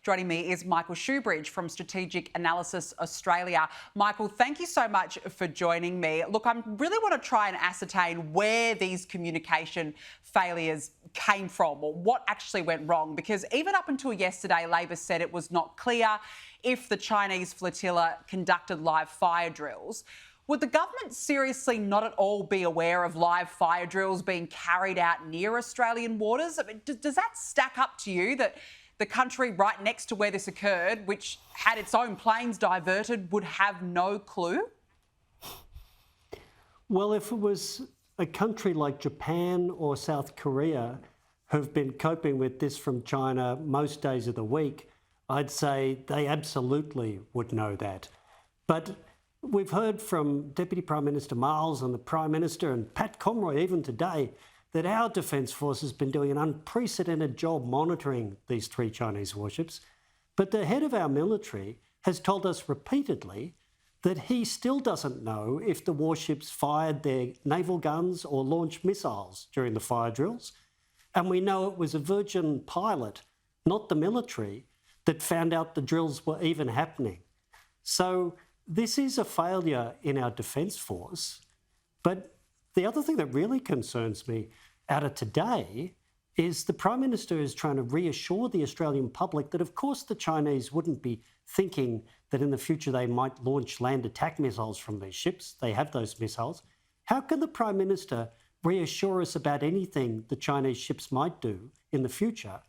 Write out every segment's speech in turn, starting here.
Joining me is Michael Shoebridge from Strategic Analysis Australia. Michael, thank you so much for joining me. Look, I really want to try and ascertain where these communication failures came from or what actually went wrong, because even up until yesterday, Labor said it was not clear if the Chinese flotilla conducted live fire drills. Would the government seriously not at all be aware of live fire drills being carried out near Australian waters? I mean, does that stack up to you that the country right next to where this occurred, which had its own planes diverted, would have no clue? Well, if it was a country like Japan or South Korea who've been coping with this from China most days of the week, I'd say they absolutely would know that. But we've heard from Deputy Prime Minister Miles and the Prime Minister and Pat Conroy even today that our Defence Force has been doing an unprecedented job monitoring these 3 Chinese warships. But the head of our military has told us repeatedly that he still doesn't know if the warships fired their naval guns or launched missiles during the fire drills. And we know it was a Virgin pilot, not the military, that found out the drills were even happening. So this is a failure in our Defence Force. But the other thing that really concerns me out of today is the Prime Minister is trying to reassure the Australian public that, of course, the Chinese wouldn't be thinking that in the future they might launch land attack missiles from these ships. They have those missiles. How can the Prime Minister reassure us about anything the Chinese ships might do in the future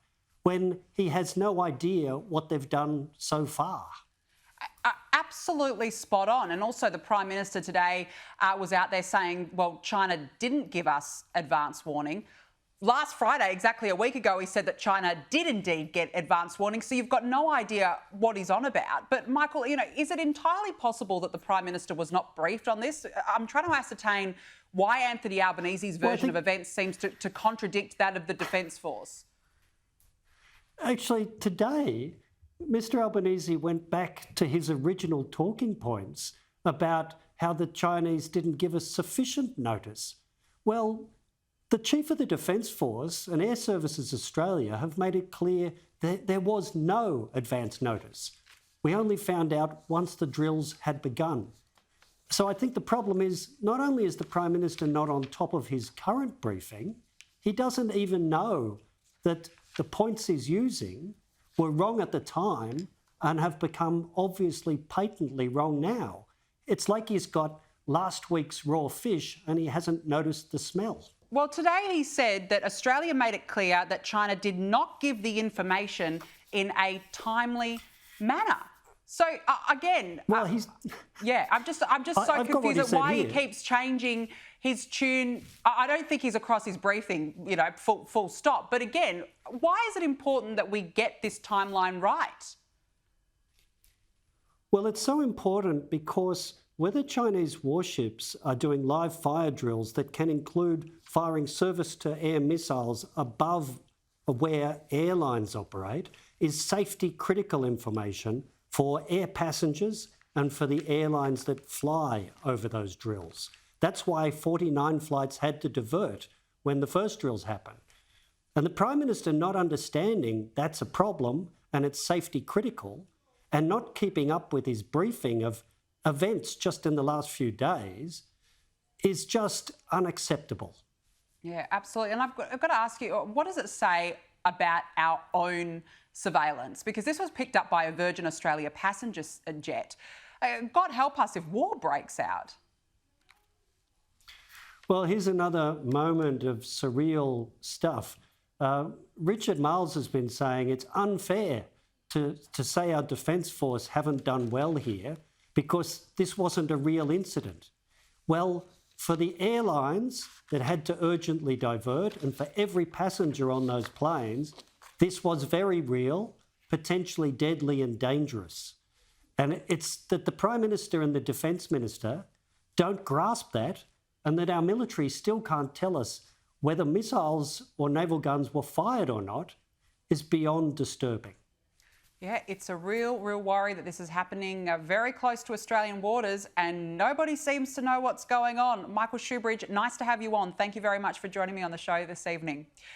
when he has no idea what they've done so far? Absolutely spot on. And also the Prime Minister today was out there saying, well, China didn't give us advance warning. Last Friday, exactly a week ago, he said that China did indeed get advance warning. So you've got no idea what he's on about. But Michael, is it entirely possible that the Prime Minister was not briefed on this? I'm trying to ascertain why Anthony Albanese's version of events seems to contradict that of the Defence Force. Actually, today, Mr Albanese went back to his original talking points about how the Chinese didn't give us sufficient notice. Well, the Chief of the Defence Force and Air Services Australia have made it clear that there was no advance notice. We only found out once the drills had begun. So I think the problem is not only is the Prime Minister not on top of his current briefing, he doesn't even know that the points he's using were wrong at the time and have become obviously patently wrong now. It's like he's got last week's raw fish and he hasn't noticed the smell. Well, today he said that Australia made it clear that China did not give the information in a timely manner. So again, well, I'm just so confused at why he keeps changing his tune. I don't think he's across his briefing, full stop. But again, why is it important that we get this timeline right? Well, it's so important because whether Chinese warships are doing live fire drills that can include firing surface-to-air missiles above where airlines operate is safety-critical information for air passengers and for the airlines that fly over those drills. That's why 49 flights had to divert when the first drills happened. And the Prime Minister not understanding that's a problem and it's safety critical and not keeping up with his briefing of events just in the last few days is just unacceptable. Yeah, absolutely. And I've got to ask you, what does it say about our own surveillance? Because this was picked up by a Virgin Australia passenger jet. God help us if war breaks out. Well, here's another moment of surreal stuff. Richard Miles has been saying it's unfair to say our Defence Force haven't done well here because this wasn't a real incident. Well, for the airlines that had to urgently divert and for every passenger on those planes, this was very real, potentially deadly and dangerous. And it's that the Prime Minister and the Defence Minister don't grasp that and that our military still can't tell us whether missiles or naval guns were fired or not is beyond disturbing. Yeah, it's a real worry that this is happening very close to Australian waters and nobody seems to know what's going on. Michael Shoebridge, nice to have you on. Thank you very much for joining me on the show this evening.